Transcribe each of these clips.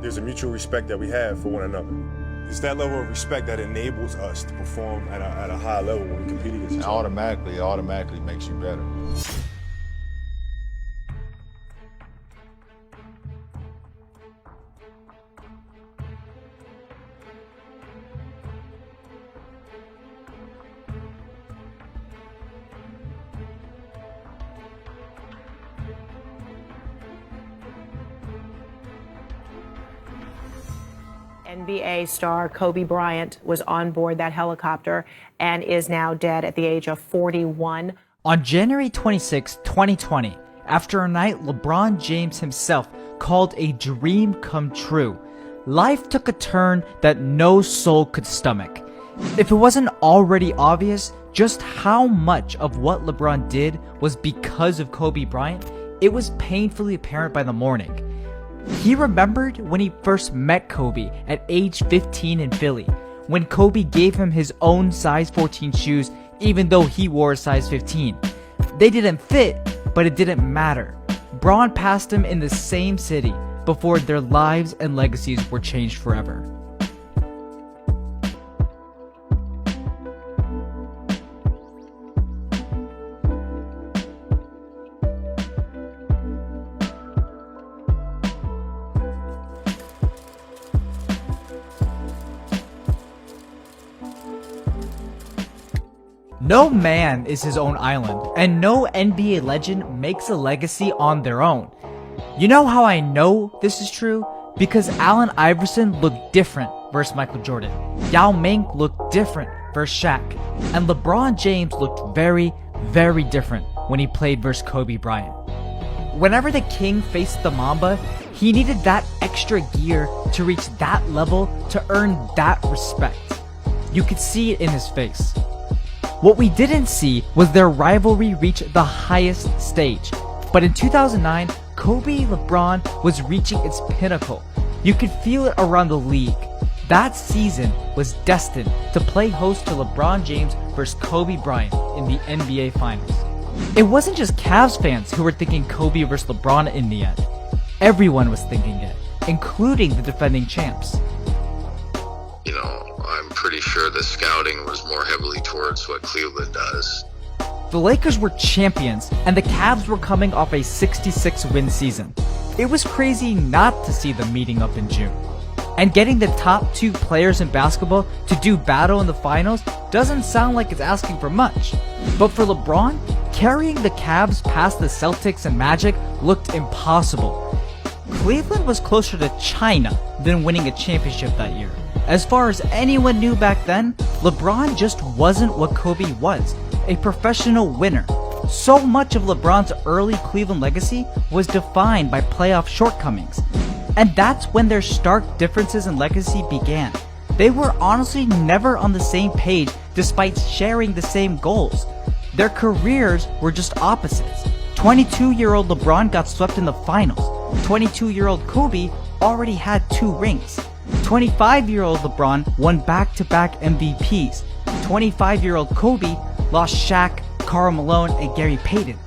there's a mutual respect that we have for one another. It's that level of respect that enables us to perform at a high level when we compete against each other. It automatically makes you better. NBA star Kobe Bryant was on board that helicopter and is now dead at the age of 41. On January 26, 2020, after a night LeBron James himself called a dream come true, life took a turn that no soul could stomach. If it wasn't already obvious just how much of what LeBron did was because of Kobe Bryant, it was painfully apparent by the morning. He remembered when he first met Kobe at age 15 in Philly, when Kobe gave him his own size 14 shoes even though he wore a size 15. They didn't fit, but it didn't matter. Bron passed him in the same city before their lives and legacies were changed forever. No man is his own island, and no NBA legend makes a legacy on their own. You know how I know this is true? Because Allen Iverson looked different versus Michael Jordan. Yao Ming looked different versus Shaq. And LeBron James looked very, very different when he played versus Kobe Bryant. Whenever the King faced the Mamba, he needed that extra gear to reach that level to earn that respect. You could see it in his face. What we didn't see was their rivalry reach the highest stage. But in 2009, Kobe LeBron was reaching its pinnacle. You could feel it around the league. That season was destined to play host to LeBron James versus Kobe Bryant in the NBA Finals. It wasn't just Cavs fans who were thinking Kobe versus LeBron in the end. Everyone was thinking it, including the defending champs. I'm pretty sure the scouting was more heavily towards what Cleveland does. The Lakers were champions, and the Cavs were coming off a 66-win season. It was crazy not to see them meeting up in June. And getting the top two players in basketball to do battle in the finals doesn't sound like it's asking for much. But for LeBron, carrying the Cavs past the Celtics and Magic looked impossible. Cleveland was closer to China than winning a championship that year. As far as anyone knew back then, LeBron just wasn't what Kobe was, a professional winner. So much of LeBron's early Cleveland legacy was defined by playoff shortcomings. And that's when their stark differences in legacy began. They were honestly never on the same page despite sharing the same goals. Their careers were just opposites. 22-year-old LeBron got swept in the finals. 22-year-old Kobe already had 2 rings. 25-year-old LeBron won back-to-back MVPs. 25-year-old Kobe lost Shaq, Karl Malone, and Gary Payton.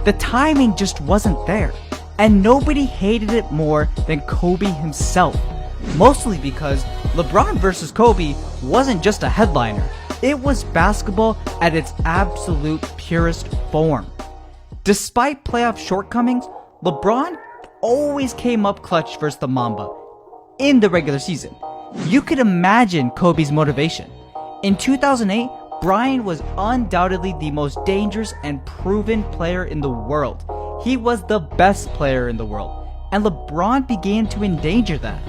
The timing just wasn't there, and nobody hated it more than Kobe himself. Mostly because LeBron versus Kobe wasn't just a headliner, it was basketball at its absolute purest form. Despite playoff shortcomings, LeBron always came up clutch versus the Mamba in the regular season. You could imagine Kobe's motivation. In 2008, Bryant was undoubtedly the most dangerous and proven player in the world. He was the best player in the world, and LeBron began to endanger that.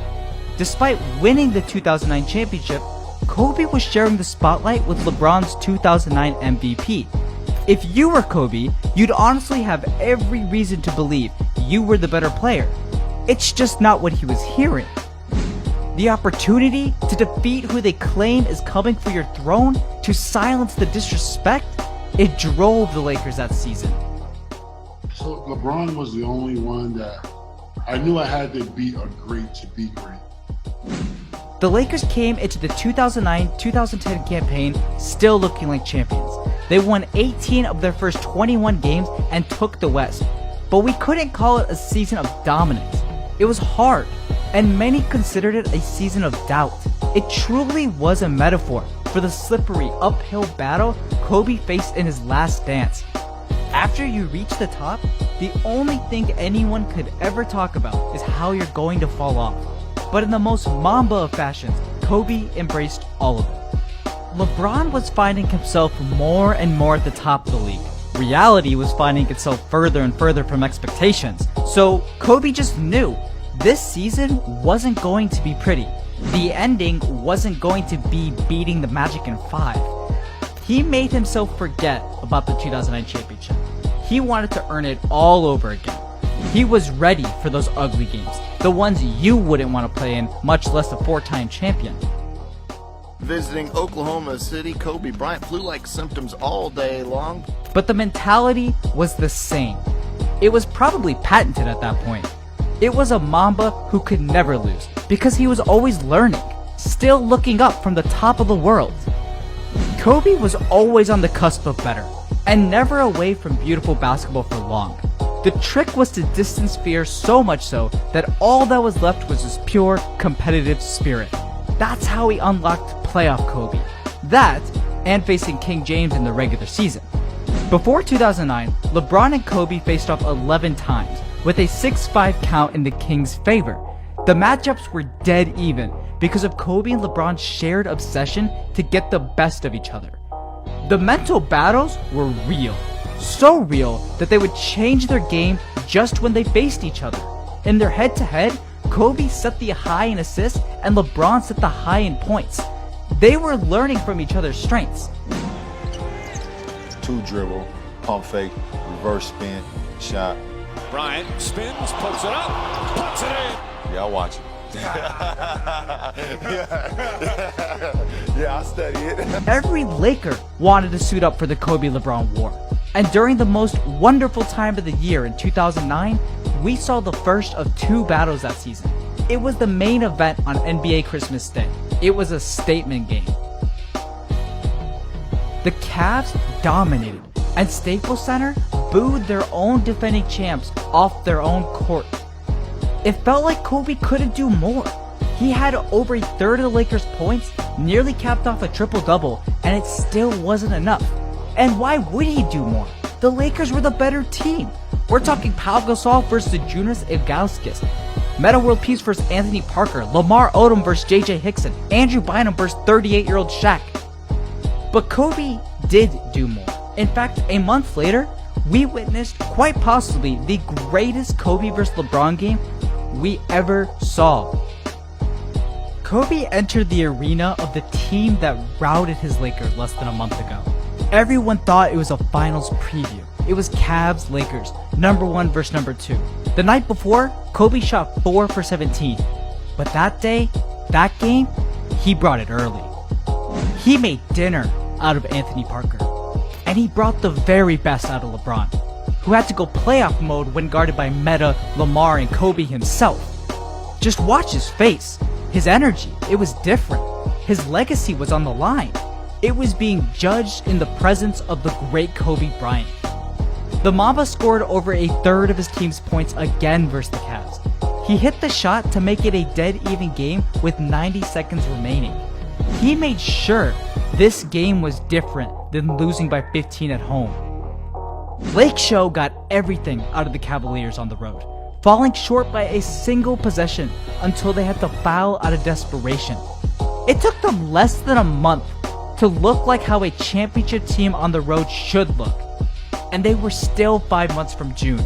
Despite winning the 2009 championship, Kobe was sharing the spotlight with LeBron's 2009 MVP. If you were Kobe, you'd honestly have every reason to believe you were the better player. It's just not what he was hearing. The opportunity to defeat who they claim is coming for your throne, to silence the disrespect, it drove the Lakers that season. So LeBron was the only one that I knew I had to beat a great to be great. The Lakers came into the 2009-2010 campaign still looking like champions. They won 18 of their first 21 games and took the West. But we couldn't call it a season of dominance. It was hard. and many considered it a season of doubt. It truly was a metaphor for the slippery uphill battle Kobe faced in his last dance. After you reach the top, the only thing anyone could ever talk about is how you're going to fall off. But in the most Mamba of fashions, Kobe embraced all of it. LeBron was finding himself more and more at the top of the league. Reality was finding itself further and further from expectations. So Kobe just knew this season wasn't going to be pretty. The ending wasn't going to be beating the Magic in 5. He made himself forget about the 2009 championship. He wanted to earn it all over again. He was ready for those ugly games, the ones you wouldn't want to play in, much less a 4-time champion. Visiting Oklahoma City, Kobe Bryant flu-like symptoms all day long. But the mentality was the same. It was probably patented at that point. It was a Mamba who could never lose, because he was always learning, still looking up from the top of the world. Kobe was always on the cusp of better, and never away from beautiful basketball for long. The trick was to distance fear so much so that all that was left was his pure competitive spirit. That's how he unlocked playoff Kobe. That, and facing King James in the regular season. Before 2009, LeBron and Kobe faced off 11 times, with a 6-5 count in the Kings' favor. The matchups were dead even because of Kobe and LeBron's shared obsession to get the best of each other. The mental battles were real. So real that they would change their game just when they faced each other. In their head-to-head, Kobe set the high in assists and LeBron set the high in points. They were learning from each other's strengths. 2 dribble, pump fake, reverse spin, shot. Bryant spins, pokes it up, puts it in. Yeah, I watch it. Yeah, I study it. Every Laker wanted to suit up for the Kobe-LeBron war. And during the most wonderful time of the year in 2009, we saw the first of 2 battles that season. It was the main event on NBA Christmas Day. It was a statement game. The Cavs dominated, and Staples Center booed their own defending champs off their own court. It felt like Kobe couldn't do more. He had over a third of the Lakers' points, nearly capped off a triple-double, and it still wasn't enough. And why would he do more? The Lakers were the better team. We're talking Pau Gasol versus Jonas Ilgauskas, Metta World Peace versus Anthony Parker, Lamar Odom versus JJ Hickson, Andrew Bynum versus 38-year-old Shaq. But Kobe did do more. In fact, a month later, we witnessed quite possibly the greatest Kobe vs. LeBron game we ever saw. Kobe entered the arena of the team that routed his Lakers less than a month ago. Everyone thought it was a finals preview. It was Cavs Lakers, number 1 versus number 2. The night before, Kobe shot 4 for 17. But that day, that game, he brought it early. He made dinner out of Anthony Parker. And he brought the very best out of LeBron, who had to go playoff mode when guarded by Metta, Lamar, and Kobe himself. Just watch his face, his energy, it was different. His legacy was on the line. It was being judged in the presence of the great Kobe Bryant. The Mamba scored over a third of his team's points again versus the Cavs. He hit the shot to make it a dead even game with 90 seconds remaining. He made sure this game was different than losing by 15 at home. Lake Show got everything out of the Cavaliers on the road, falling short by a single possession until they had to foul out of desperation. It took them less than a month to look like how a championship team on the road should look, and they were still 5 months from June.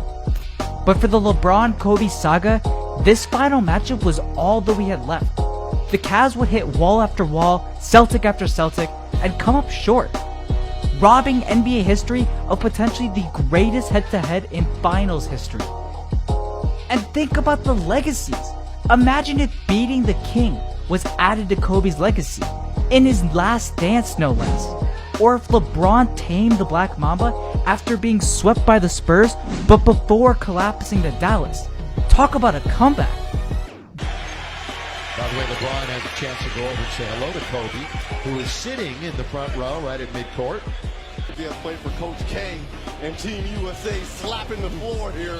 But for the LeBron-Kobe saga, this final matchup was all that we had left. The Cavs would hit wall after wall, Celtic after Celtic, and come up short, robbing NBA history of potentially the greatest head-to-head in finals history. And think about the legacies. Imagine if beating the King was added to Kobe's legacy, in his last dance no less. Or if LeBron tamed the Black Mamba after being swept by the Spurs, but before collapsing to Dallas. Talk about a comeback. By the way, LeBron has a chance to go over and say hello to Kobe, who is sitting in the front row right at midcourt. He has played for Coach K and Team USA, slapping the floor here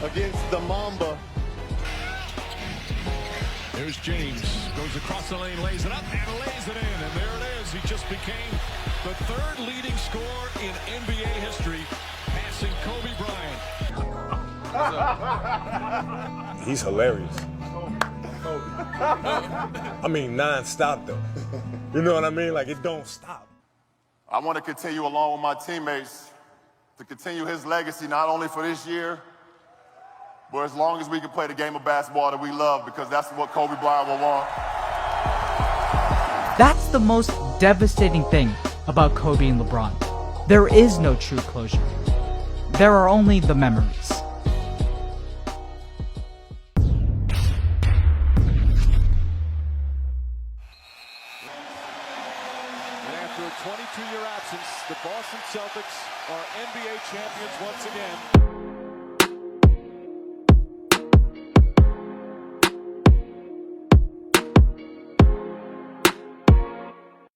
against the Mamba. There's James, goes across the lane, lays it up, and lays it in. And there it is. He just became the third leading scorer in NBA history, passing Kobe Bryant. He's hilarious. I mean, non-stop, though. You know what I mean? Like, it don't stop. I want to continue along with my teammates to continue his legacy, not only for this year, but as long as we can play the game of basketball that we love, because that's what Kobe Bryant will want. That's the most devastating thing about Kobe and LeBron. There is no true closure. There are only the memories. And after a 22-year absence, the Boston Celtics are NBA champions once again.